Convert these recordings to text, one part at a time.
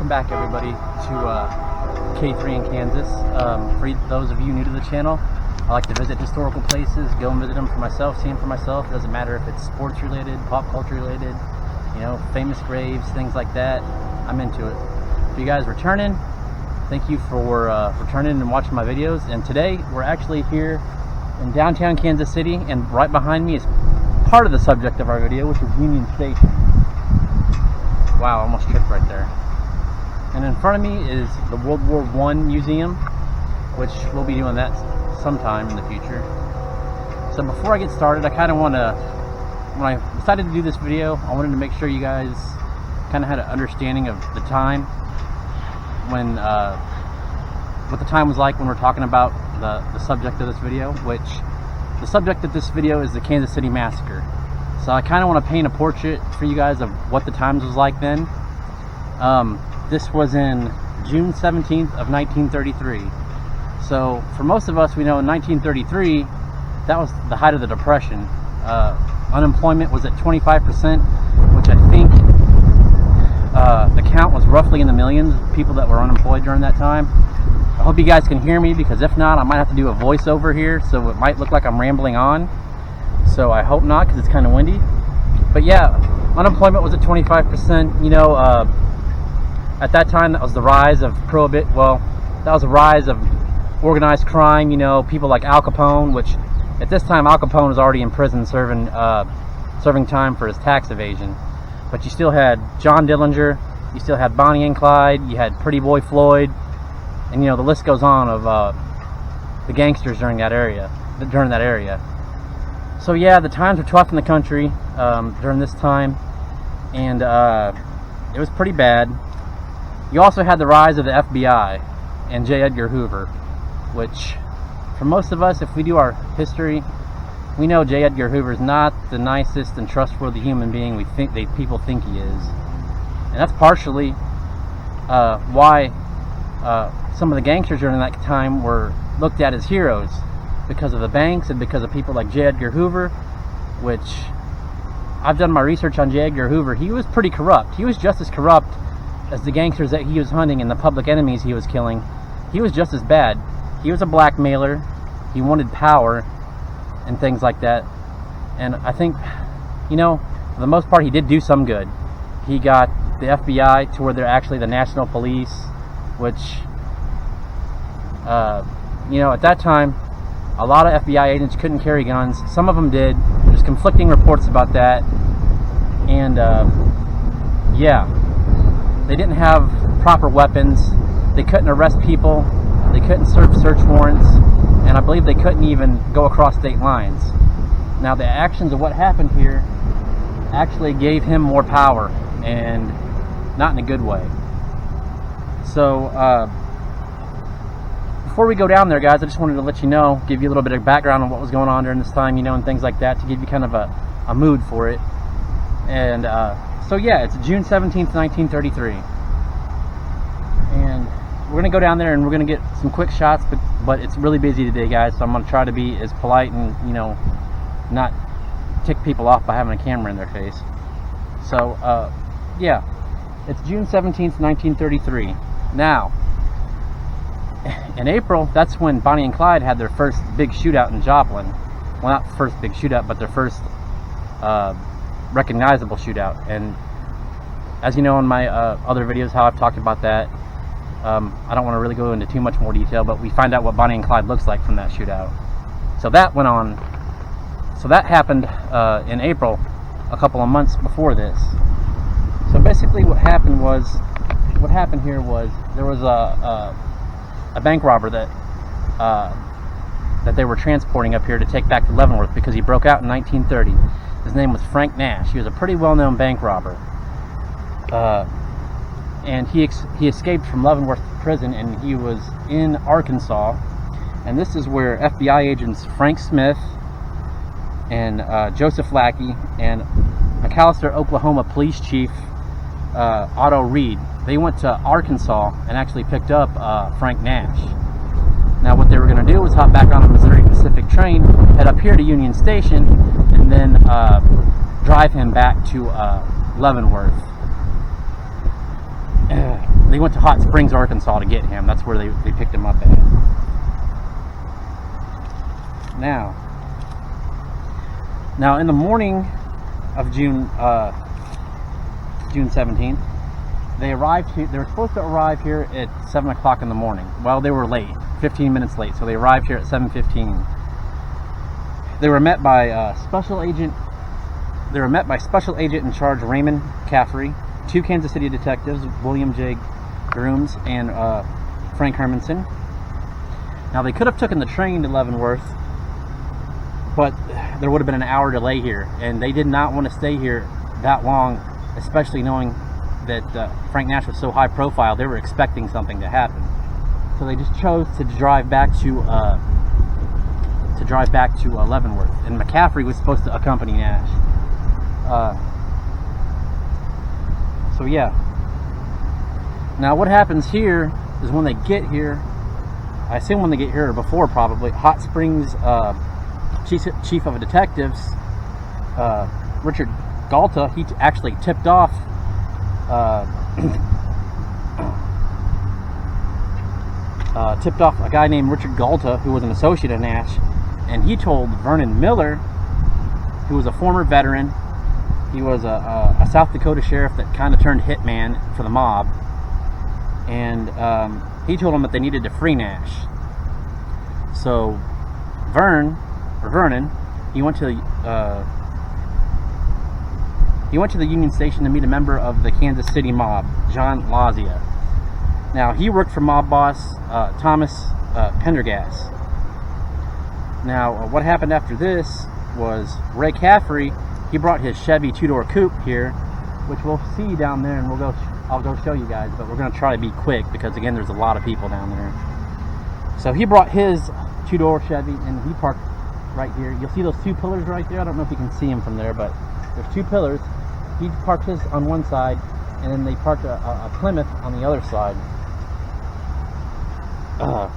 Welcome back, everybody, to K3 in Kansas. For those of you new to the channel, I like to visit historical places, go and visit them for myself, see them for myself. It doesn't matter if it's sports related, pop culture related, you know, famous graves, things like that. I'm into it. If you guys returning, thank you for returning and watching my videos. And today we're actually here in downtown Kansas City, and right behind me is part of the subject of our video, which is Unionstation. Wow, I almost tripped right there. And in front of me is the World War I Museum, which we'll be doing that sometime in the future. So before I get started, I kind of want to, when I decided to do this video, I wanted to make sure you guys kind of had an understanding of the time, when what the time was like when we're talking about the subject of this video, which the subject of this video is the Kansas City Massacre. So I kind of want to paint a portrait for you guys of what the times was like then. This was in June 17th of 1933. So for most of us, we know in 1933, that was the height of the Depression. Unemployment was at 25%, which I think the count was roughly in the millions of people that were unemployed during that time. I hope you guys can hear me, because if not, I might have to do a voiceover here, so it might look like I'm rambling on. So I hope not, because it's kind of windy. But yeah, unemployment was at 25%. You know, at that time, that was the rise of that was a rise of organized crime. You know, people like Al Capone, which at this time Al Capone was already in prison serving time for his tax evasion. But you still had John Dillinger, you still had Bonnie and Clyde, you had Pretty Boy Floyd, and you know, the list goes on of the gangsters during that area. So yeah, the times were tough in the country during this time, and it was pretty bad. You also had the rise of the FBI and J. Edgar Hoover, which for most of us, if we do our history, we know J. Edgar Hoover is not the nicest and trustworthy human being people think he is. And that's partially why some of the gangsters during that time were looked at as heroes, because of the banks and because of people like J. Edgar Hoover, which I've done my research on J. Edgar Hoover. He was pretty corrupt. He was just as corrupt as the gangsters that he was hunting and the public enemies he was killing. He was just as bad. He was a blackmailer. He wanted power and things like that. And I think, you know, for the most part, he did do some good. He got the FBI to where they're actually the national police, which, you know, at that time, a lot of FBI agents couldn't carry guns. Some of them did. There's conflicting reports about that. And, yeah, they didn't have proper weapons. They couldn't arrest people. They couldn't serve search warrants. And I believe they couldn't even go across state lines. Now, the actions of what happened here actually gave him more power, and not in a good way. So, before we go down there, guys, I just wanted to let you know, give you a little bit of background on what was going on during this time, you know, and things like that, to give you kind of a mood for it. And so yeah, it's June 17th, 1933. And we're going to go down there and we're going to get some quick shots, but it's really busy today, guys, so I'm going to try to be as polite and, you know, not tick people off by having a camera in their face. So, yeah, it's June 17th, 1933. Now, in April, that's when Bonnie and Clyde had their first big shootout in Joplin. Well, not first big shootout, but their first recognizable shootout. And as you know in my other videos, how I've talked about that, I don't want to really go into too much more detail, but we find out what Bonnie and Clyde looks like from that shootout. So that went on. So that happened in April, a couple of months before this. So basically what happened here was there was a bank robber that they were transporting up here to take back to Leavenworth, because he broke out in 1930. His name was Frank Nash. He was a pretty well-known bank robber. And he escaped from Leavenworth prison, and he was in Arkansas. And this is where FBI agents Frank Smith and Joseph Lackey and McAlester, Oklahoma Police Chief Otto Reed, they went to Arkansas and actually picked up Frank Nash. Now what they were going to do was hop back on the Missouri Pacific train, head up here to Union Station, and then drive him back to Leavenworth. they went to Hot Springs, Arkansas to get him. That's where they picked him up at. Now in the morning of June 17th, they arrived here. They were supposed to arrive here at 7 o'clock in the morning. Well, they were late, 15 minutes late, so they arrived here at 7:15. They were met by Special Agent in charge Raymond Caffrey, 2 Kansas City detectives, William J. Grooms and Frank Hermanson. Now they could have taken the train to Leavenworth, but there would have been an hour delay here, and they did not want to stay here that long, especially knowing that Frank Nash was so high profile. They were expecting something to happen, so they just chose to drive back to Leavenworth, and McCaffrey was supposed to accompany Nash. So yeah. Now what happens here is when they get here, I assume when they get here or before probably, Hot Springs chief of detectives, Richard Galta, he actually tipped off a guy named Richard Galta, who was an associate of Nash, and he told Vernon Miller, who was a former veteran. He was a South Dakota sheriff that kind of turned hitman for the mob, and he told him that they needed to free Nash. So Vernon, he went to the Union Station to meet a member of the Kansas City mob, John Lazia. Now he worked for mob boss Thomas Pendergast. Now what happened after this was Ray Caffrey, he brought his Chevy 2-door coupe here, which we'll see down there, and I'll go show you guys, but we're going to try to be quick because again there's a lot of people down there. So he brought his 2-door Chevy and he parked right here. You'll see those 2 pillars right there. I don't know if you can see them from there, but there's 2 pillars. He parked his on one side, and then they parked a Plymouth on the other side. Now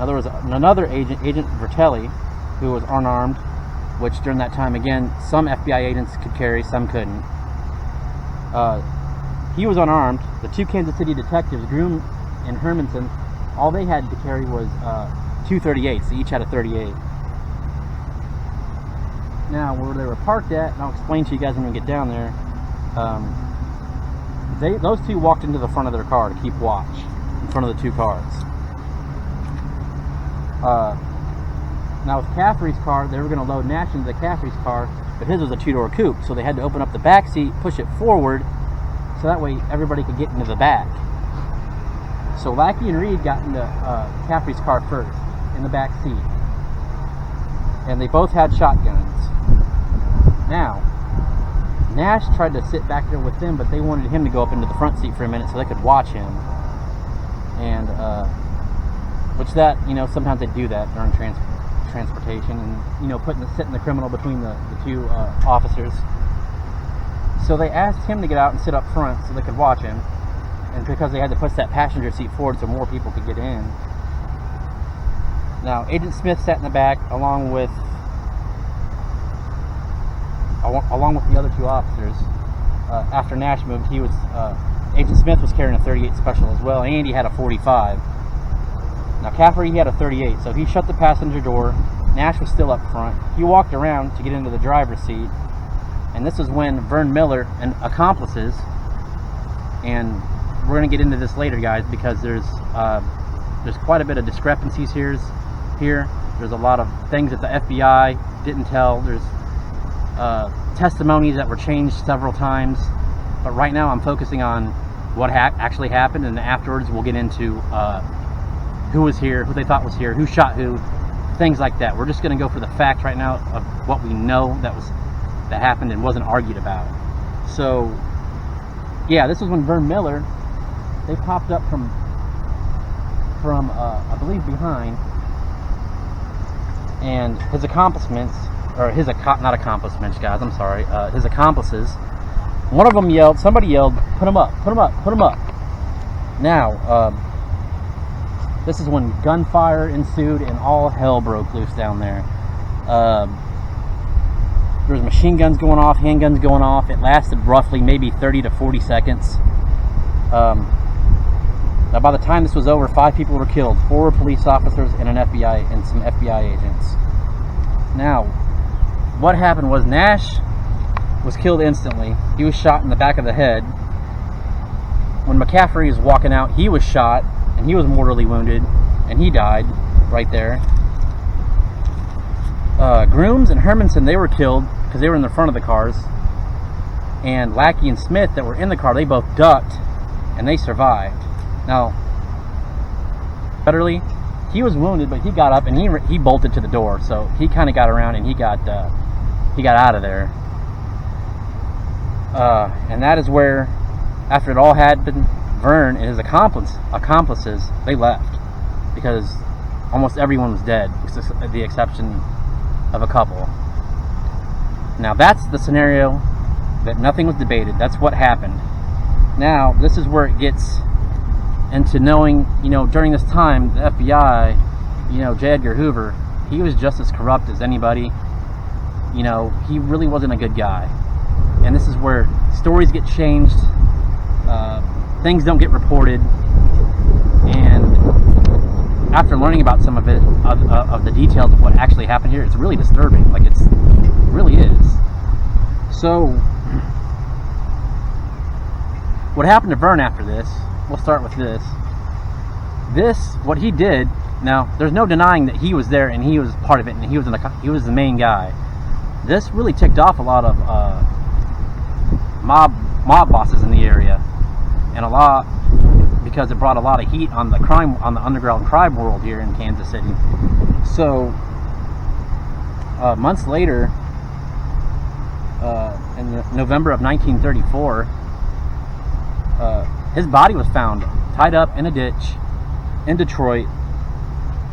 there was another agent, Agent Vertelli, who was unarmed, which during that time, again, some FBI agents could carry, some couldn't. He was unarmed. The 2 Kansas City detectives, Groom and Hermanson, all they had to carry was 2 38s. They each had a 38. Now, where they were parked at, and I'll explain to you guys when we get down there, those 2 walked into the front of their car to keep watch in front of the 2 cars. Now with Caffrey's car, they were going to load Nash into Caffrey's car, but his was a 2-door coupe, so they had to open up the back seat, push it forward, so that way everybody could get into the back. So Lackey and Reed got into Caffrey's car first, in the back seat, and they both had shotguns. Now, Nash tried to sit back there with them, but they wanted him to go up into the front seat for a minute so they could watch him. And which that, sometimes they do that during transportation, and setting the criminal between the 2 officers. So they asked him to get out and sit up front so they could watch him, and because they had to push that passenger seat forward so more people could get in. Now Agent Smith sat in the back along with the other 2 officers. After Nash moved, Agent Smith was carrying a 38 special as well, and he had a 45. Now Caffrey, he had a 38, so he shut the passenger door. Nash was still up front. He walked around to get into the driver's seat, and this is when Vernon Miller and accomplices, and we're going to get into this later, guys, because there's quite a bit of discrepancies here. There's a lot of things that the FBI didn't tell. There's testimonies that were changed several times, but right now I'm focusing on what actually happened, and afterwards we'll get into who was here, who they thought was here, who shot who, things like that. We're just going to go for the facts right now of what we know that happened and wasn't argued about. So yeah, this is when Vernon Miller, they popped up from I believe behind, and his accomplishments, or his accomplices. One of them yelled, somebody yelled, "Put him up, put him up, put him up." Now, this is when gunfire ensued and all hell broke loose down there. There was machine guns going off, handguns going off. It lasted roughly maybe 30 to 40 seconds. Now, by the time this was over, 5 people were killed, 4 police officers and some FBI agents. Now, what happened was Nash was killed instantly. He was shot in the back of the head. When McCaffrey was walking out, he was shot and he was mortally wounded, and he died right there. Grooms and Hermanson, they were killed because they were in the front of the cars. And Lackey and Smith that were in the car, they both ducked and they survived. Now, federally, he was wounded, but he got up and he bolted to the door, so he kind of got around and he got out of there. And that is where, after it all had been, Vern and his accomplices, they left because almost everyone was dead, with the exception of a couple. Now, that's the scenario that nothing was debated. That's what happened. Now, this is where it gets into knowing, during this time, the FBI, J. Edgar Hoover, he was just as corrupt as anybody. He really wasn't a good guy. And this is where stories get changed, things don't get reported, and after learning about some of it, of the details of what actually happened here, it's really disturbing. Like, it really is. So, what happened to Vern after this? We'll start with this. What he did. Now, there's no denying that he was there and he was part of it, and he was the main guy. This really ticked off a lot of mob bosses in the area, and because it brought a lot of heat on the underground crime world here in Kansas City. So, months later, in November of 1934. His body was found tied up in a ditch in Detroit.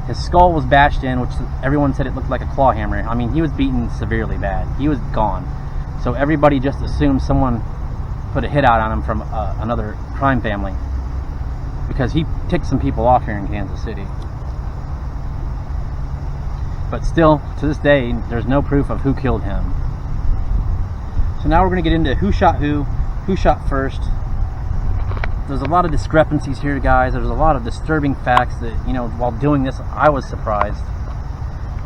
His skull was bashed in, which everyone said it looked like a claw hammer. I mean, he was beaten severely bad. He was gone. So everybody just assumed someone put a hit out on him from another crime family, because he ticked some people off here in Kansas City. But still, to this day, there's no proof of who killed him. So now we're going to get into who shot first. There's a lot of discrepancies here, guys. There's a lot of disturbing facts that, while doing this, I was surprised.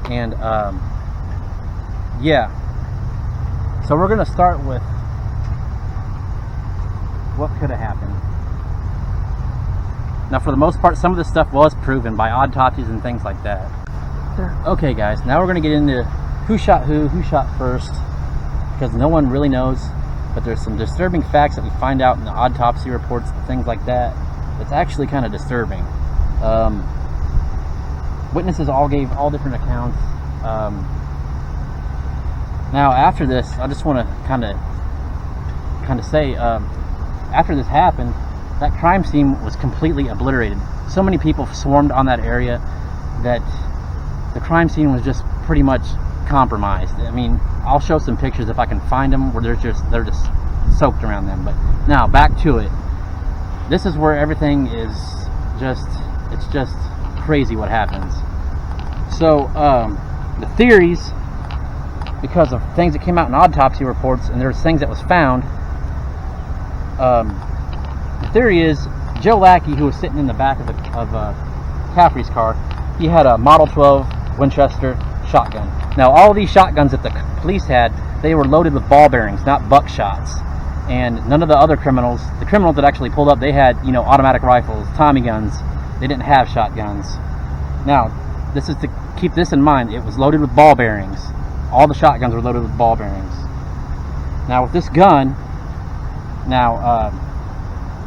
And, yeah. So we're going to start with what could have happened. Now, for the most part, some of this stuff was proven by autopsies and things like that. Okay, guys, now we're going to get into who shot first, because no one really knows. But there's some disturbing facts that we find out in the autopsy reports and things like that. It's actually kind of disturbing. Witnesses all gave all different accounts. Now, after this, I just want to kind of say, after this happened, that crime scene was completely obliterated. So many people swarmed on that area that the crime scene was just pretty much compromised. I mean, I'll show some pictures if I can find them where they're just soaked around them. But now back to it. This is where everything is it's just crazy what happens. So the theories, because of things that came out in autopsy reports, and there's things that was found, the theory is Joe Lackey, who was sitting in the back of Caffrey's car, he had a Model 12 Winchester shotgun. Now, all of these shotguns that the police had, they were loaded with ball bearings, not buckshots. And none of the other criminals, the criminals that actually pulled up, they had, automatic rifles, Tommy guns. They didn't have shotguns. Now, this is to keep this in mind. It was loaded with ball bearings. All the shotguns were loaded with ball bearings. Now, with this gun,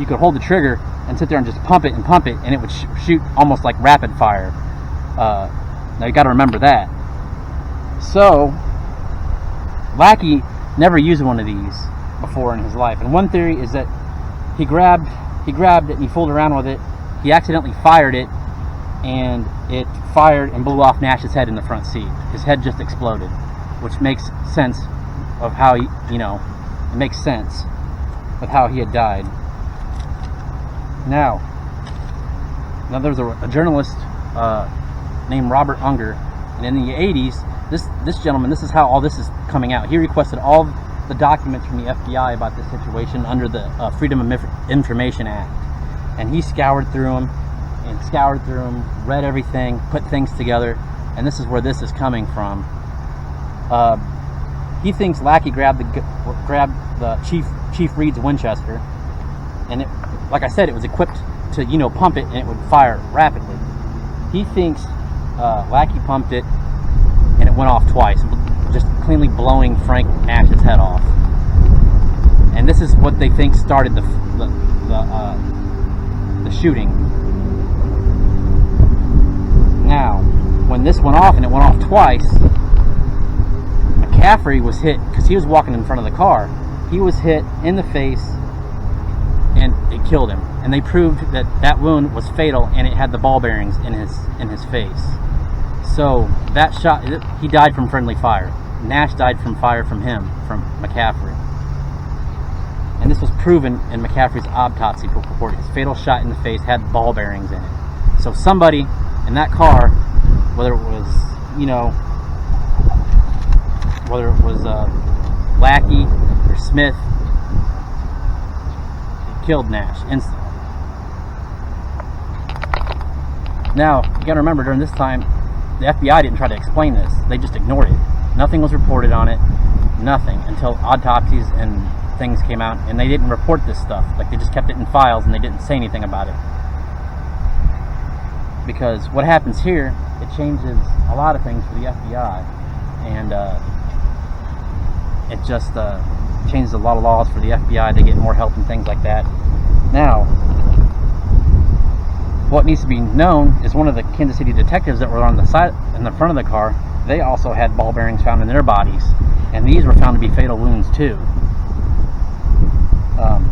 you could hold the trigger and sit there and just pump it, and it would shoot almost like rapid fire. Now, you got to remember that. So, Lackey never used one of these before in his life. And one theory is that he grabbed it and he fooled around with it. He accidentally fired it, and it fired and blew off Nash's head in the front seat. His head just exploded, which makes sense of how he, it makes sense of how he had died. Now there's a journalist named Robert Unger. And in the 80s, this gentleman, this is how all this is coming out. He requested all the documents from the FBI about this situation under the Freedom of Information Act. And he scoured through them, read everything, put things together, and this is where this is coming from. He thinks Lackey grabbed the Chief Reed's Winchester, and it, like I said, it was equipped to, you know, pump it and it would fire rapidly. He thinks Lackey pumped it and it went off twice, just cleanly blowing Frank Nash's head off. And this is what they think started the shooting. Now, when this went off and it went off twice, McCaffrey was hit because he was walking in front of the car. He was hit in the face and it killed him. And they proved that that wound was fatal and it had the ball bearings in his face. So that shot, he died from friendly fire. Nash died from fire from him, from McCaffrey. And this was proven in McCaffrey's autopsy report. His fatal shot in the face had ball bearings in it. So somebody in that car, whether it was, you know, whether it was Lackey or Smith, it killed Nash instantly. Now, you gotta remember, during this time, the FBI didn't try to explain this. They just ignored it. Nothing was reported on it. Nothing, until autopsies and things came out, and they didn't report this stuff. Like, they just kept it in files and they didn't say anything about it. Because what happens here, it changes a lot of things for the FBI, and it just changes a lot of laws for the FBI. They get more help and things like that. Now, what needs to be known is one of the Kansas City detectives that were on the side, in the front of the car, they also had ball bearings found in their bodies, and these were found to be fatal wounds too,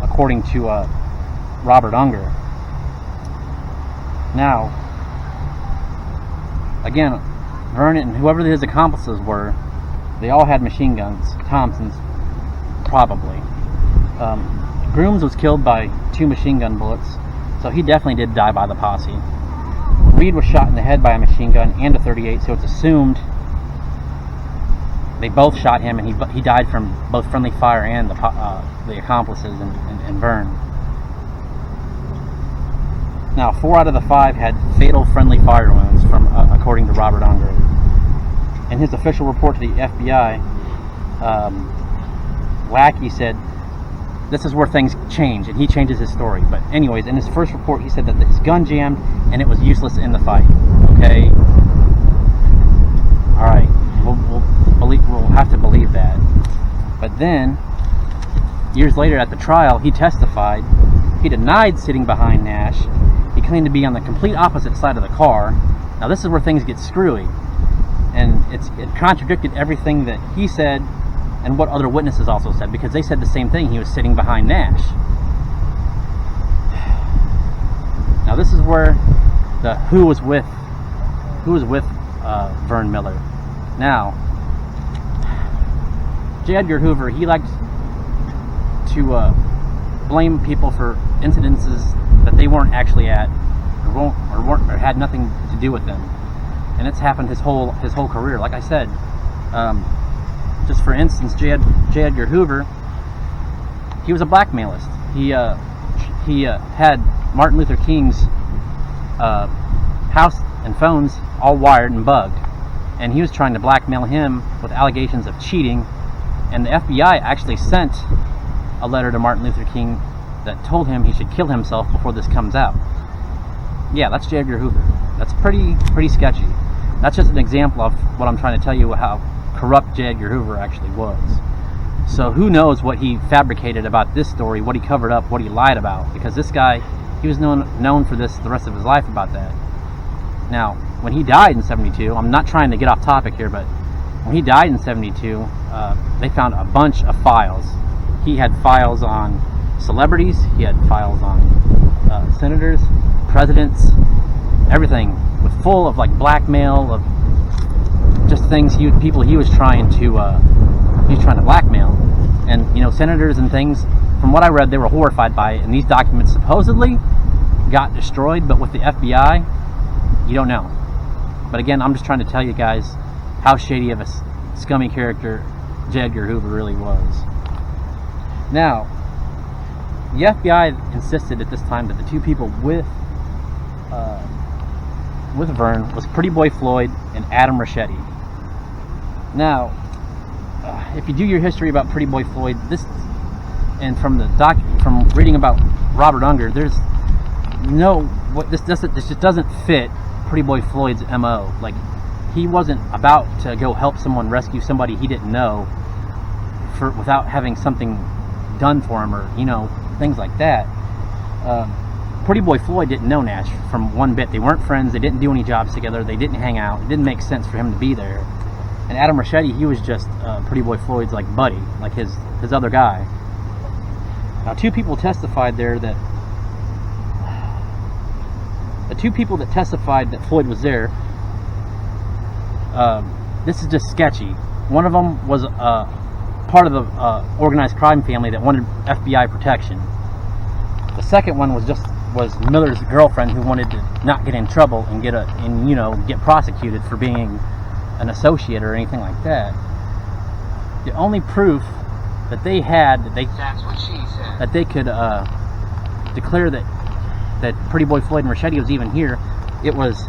according to Robert Unger. Now, again, Vernon and whoever his accomplices were, they all had machine guns, Thompsons, probably. Grooms was killed by 2 machine gun bullets, so he definitely did die by the posse. Reed was shot in the head by a machine gun and a .38, so it's assumed they both shot him, and he died from both friendly fire and the accomplices and Vern. Now, 4 out of the 5 had fatal friendly fire wounds, from according to Robert Unger. In his official report to the FBI, Lackey said this is where things change, and he changes his story. But anyways, in his first report, he said that his gun jammed and it was useless in the fight. Okay, all right, we'll have to believe that. But then, years later at the trial, he testified. He denied sitting behind Nash. He claimed to be on the complete opposite side of the car. Now this is where things get screwy, and it contradicted everything that he said and what other witnesses also said, because they said the same thing. He was sitting behind Nash. Now this is where the who was with Vernon Miller. Now, J. Edgar Hoover, he liked to blame people for incidences that they weren't actually at, or had nothing to do with them, and it's happened his whole career. Like I said, just for instance, J. Edgar Hoover, he was a blackmailist. He had Martin Luther King's house and phones all wired and bugged, and he was trying to blackmail him with allegations of cheating. And the FBI actually sent a letter to Martin Luther King that told him he should kill himself before this comes out. Yeah, that's J. Edgar Hoover. That's pretty sketchy. That's just an example of what I'm trying to tell you, how corrupt J. Edgar Hoover actually was. So who knows what he fabricated about this story, what he covered up, what he lied about, because this guy, he was known for this the rest of his life about that. Now, when he died in 72, I'm not trying to get off topic here, but when he died in 72, they found a bunch of files. He had files on celebrities, he had files on senators, presidents, everything, with full of like blackmail, of just things people he was trying to blackmail. And you know, senators and things, from what I read, they were horrified by it, and these documents supposedly got destroyed, but with the FBI, you don't know. But again, I'm just trying to tell you guys how shady of a scummy character J. Edgar Hoover really was. Now, the FBI insisted at this time that the two people with Vern was Pretty Boy Floyd and Adam Rachetti. Now, if you do your history about Pretty Boy Floyd, and from reading about Robert Unger, there's this just doesn't fit Pretty Boy Floyd's MO. Like, he wasn't about to go help someone rescue somebody he didn't know without having something done for him, or things like that. Pretty Boy Floyd didn't know Nash from one bit. They weren't friends. They didn't do any jobs together. They didn't hang out. It didn't make sense for him to be there. And Adam Rachetti, he was just Pretty Boy Floyd's like buddy, like his other guy. Now, two people testified there that the two people that testified that Floyd was there. This is just sketchy. One of them was part of the organized crime family that wanted FBI protection. The second one was Miller's girlfriend, who wanted to not get in trouble and get prosecuted for being an associate or anything like that. The only proof that they had that they could declare that Pretty Boy Floyd and Rachetti was even here, it was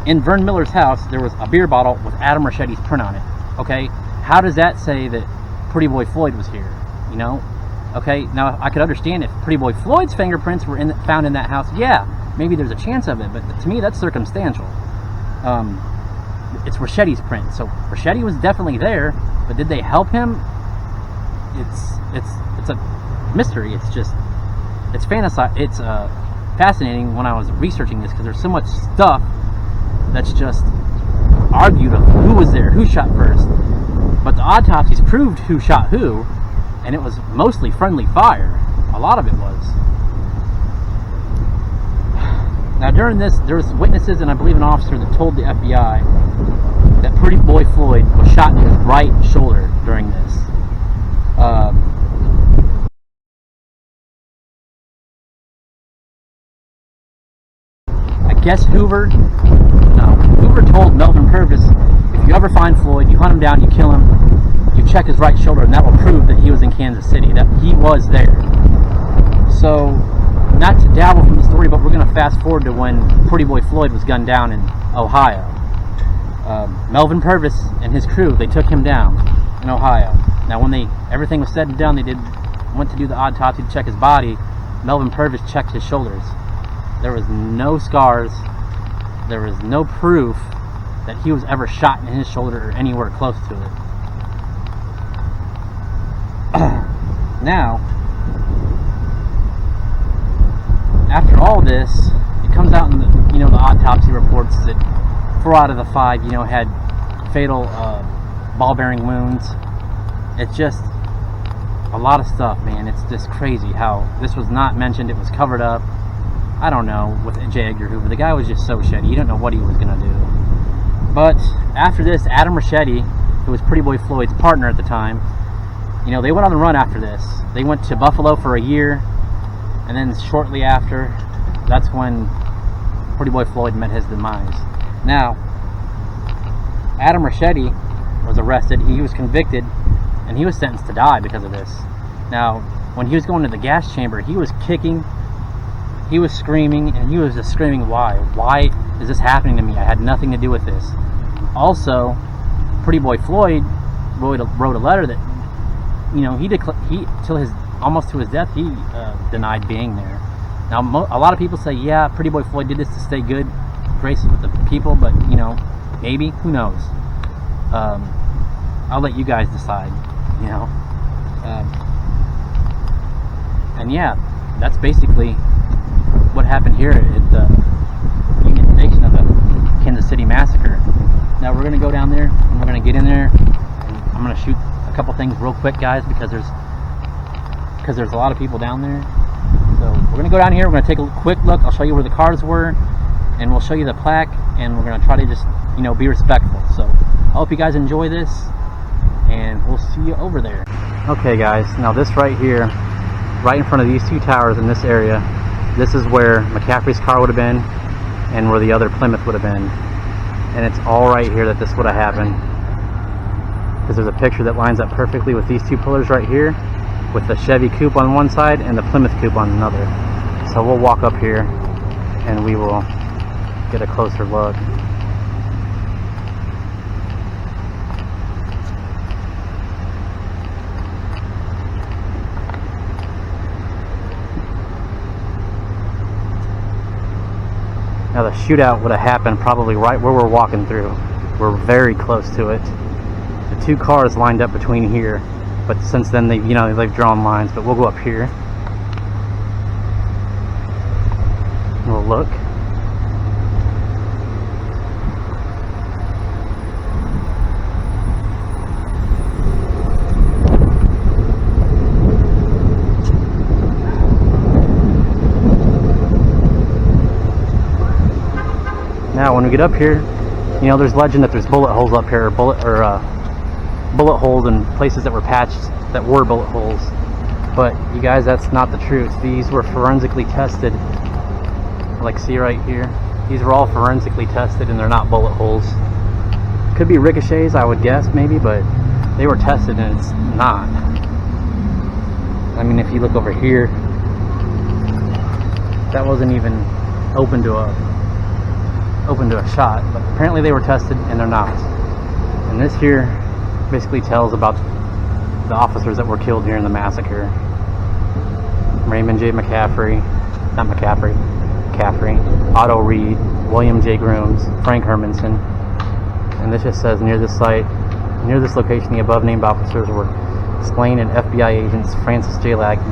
in Vernon Miller's house. There was a beer bottle with Adam Rachetti's print on it. Okay, how does that say that Pretty Boy Floyd was here? Okay, now I could understand if Pretty Boy Floyd's fingerprints were found in that house. Yeah, maybe there's a chance of it, but to me that's circumstantial. It's Rachetti's print, so Rachetti was definitely there, but did they help him? It's a mystery. It's fascinating when I was researching this, because there's so much stuff that's just argued of who was there, who shot first. But the autopsies proved who shot who, and it was mostly friendly fire. A lot of it was. Now, during this, there was witnesses and I believe an officer that told the FBI that Pretty Boy Floyd was shot in his right shoulder during this. I guess Hoover told Melvin Purvis, if you ever find Floyd, you hunt him down, you kill him, you check his right shoulder, and that will prove that he was in Kansas City, that he was there. So, not to dabble from the story, but we're going to fast forward to when Pretty Boy Floyd was gunned down in Ohio. Melvin Purvis and his crew, they took him down in Ohio. Now, when everything was said and done, they went to do the autopsy to check his body. Melvin Purvis checked his shoulders. There was no scars. There was no proof that he was ever shot in his shoulder or anywhere close to it. Now, after all this, it comes out in the autopsy reports that 4 out of the 5 had fatal ball-bearing wounds. It's just a lot of stuff, man. It's just crazy how this was not mentioned. It was covered up. I don't know, with J. Edgar Hoover. The guy was just so shitty. You don't know what he was going to do. But after this, Adam Rachetti, who was Pretty Boy Floyd's partner at the time, they went on the run after this. They went to Buffalo for a year, and then shortly after, that's when Pretty Boy Floyd met his demise. Now, Adam Rachetti was arrested. He was convicted, and he was sentenced to die because of this. Now, when he was going to the gas chamber, he was kicking, he was screaming, and he was just screaming, why? Why is this happening to me? I had nothing to do with this. Also, Pretty Boy Floyd wrote a letter that, almost to his death, he denied being there. Now, a lot of people say, yeah, Pretty Boy Floyd did this to stay good, gracious with the people, but, maybe, who knows? I'll let you guys decide, and yeah, that's basically what happened here at the unionstation of the Kansas City Massacre. Now, we're going to go down there, and we're going to get in there, and I'm going to shoot a couple things real quick, guys, because there's a lot of people down there. So we're going to go down here, we're going to take a quick look, I'll show you where the cars were, and we'll show you the plaque, and we're going to try to just, be respectful. So I hope you guys enjoy this, and we'll see you over there. Okay, guys, now this right here, right in front of these two towers in this area, this is where McCaffrey's car would have been, and where the other Plymouth would have been. And it's all right here that this would have happened, because there's a picture that lines up perfectly with these two pillars right here, with the Chevy coupe on one side and the Plymouth coupe on another. So we'll walk up here and we will get a closer look. Now the shootout would have happened probably right where we're walking through. We're very close to it. The two cars lined up between here, but since then they've drawn lines. But we'll go up here. We'll look. Now when we get up here, there's legend that there's bullet holes up here, bullet holes in places that were patched that were bullet holes. But you guys, that's not the truth. These were forensically tested. Like, see right here, these were all forensically tested and they're not bullet holes. Could be ricochets, I would guess, maybe, but they were tested and it's not. I mean, if you look over here, that wasn't even open to a shot, but apparently they were tested and they're not. And this here basically tells about the officers that were killed during the massacre. Raymond J. McCaffrey, Otto Reed, William J. Grooms, Frank Hermanson. And this just says, near this location, the above named officers were slain, and FBI agents Francis J. Lackey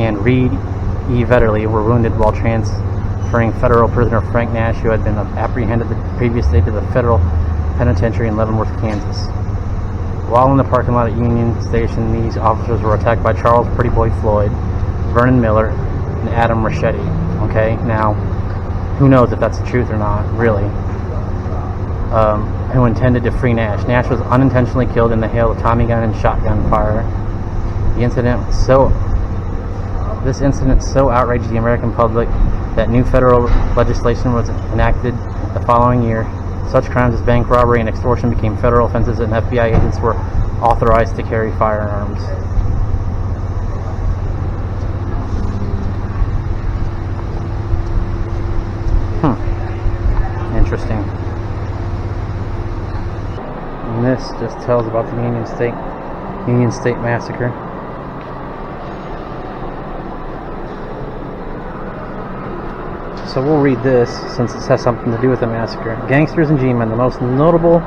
and Reed E. Vetterly were wounded while transferring federal prisoner Frank Nash, who had been apprehended the previous day, to the federal penitentiary in Leavenworth, Kansas. While in the parking lot at Union Station, these officers were attacked by Charles Pretty Boy Floyd, Vernon Miller, and Adam Rachetti. Okay, now, who knows if that's the truth or not, really. Who intended to free Nash. Nash was unintentionally killed in the hail of Tommy gun and shotgun fire. This incident so outraged the American public that new federal legislation was enacted the following year. Such crimes as bank robbery and extortion became federal offenses, and FBI agents were authorized to carry firearms. Interesting. And this just tells about the Union State Massacre. So we'll read this since it has something to do with the massacre. Gangsters and G-men, the most notable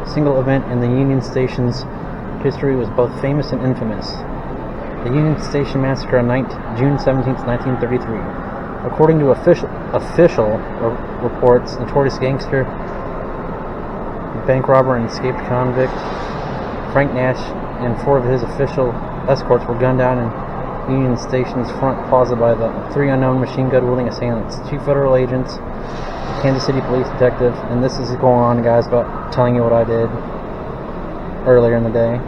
single event in the Union Station's history, was both famous and infamous. The Union Station Massacre on June 17, 1933. According to official reports, notorious gangster, bank robber, and escaped convict Frank Nash and 4 of his official escorts were gunned down in Union Station's front plaza by the 3 unknown machine gun wielding assailants, 2 federal agents, Kansas City police detective, and this is going on, guys, about telling you what I did earlier in the day.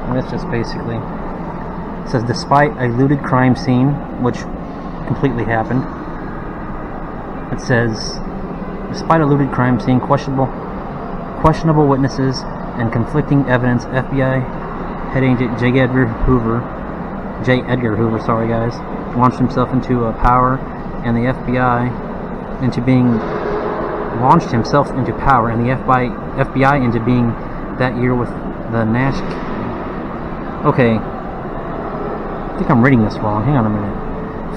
And it's just basically, it says, despite a looted crime scene, which completely happened. It says, despite a looted crime scene, questionable witnesses, and conflicting evidence, FBI head agent J. Edgar Hoover, launched himself into power, and the FBI into being that year with the Nash. Okay, I think I'm reading this wrong. Hang on a minute.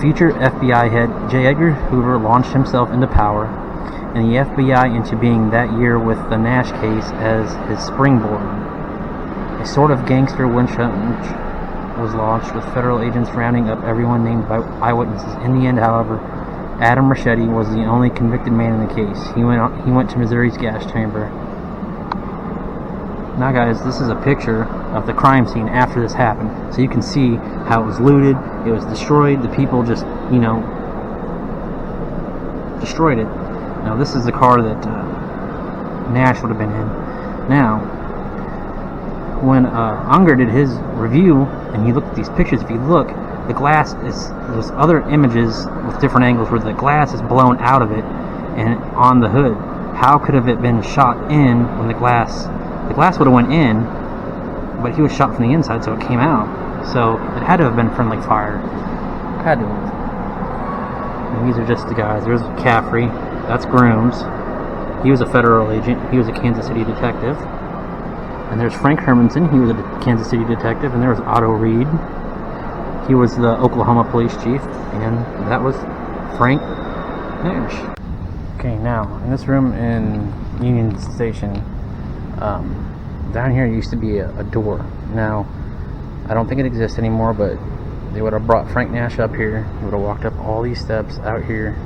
Future FBI head J. Edgar Hoover launched himself into power, and the FBI into being that year with the Nash case as his springboard. A sort of gangster witch hunt was launched, with federal agents rounding up everyone named by eyewitnesses. In the end, however, Adam Rachetti was the only convicted man in the case. He went to Missouri's gas chamber. Now, guys, this is a picture of the crime scene after this happened, so you can see how it was looted, it was destroyed, the people just, destroyed it. Now, this is the car that Nash would have been in. Now, when Unger did his review, and he looked at these pictures, if you look, the glass is, there's other images with different angles where the glass is blown out of it and on the hood. How could have it been shot in when the glass would have went in, but he was shot from the inside, so it came out. So it had to have been friendly fire. Had to have. And these are just the guys. There's Caffrey. That's Grooms. He was a federal agent. He was a Kansas City detective. And there's Frank Hermanson. He was a Kansas City detective. And there was Otto Reed. He was the Oklahoma police chief. And that was Frank Nash. Okay, now in this room in Union Station, down here used to be a door. Now, I don't think it exists anymore, but they would have brought Frank Nash up here. He would have walked up all these steps out here,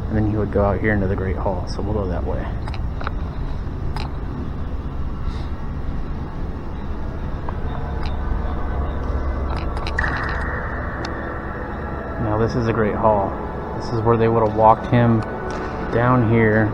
and then he would go out here into the Great Hall. So we'll go that way. Now this is the Great Hall. This is where they would have walked him down here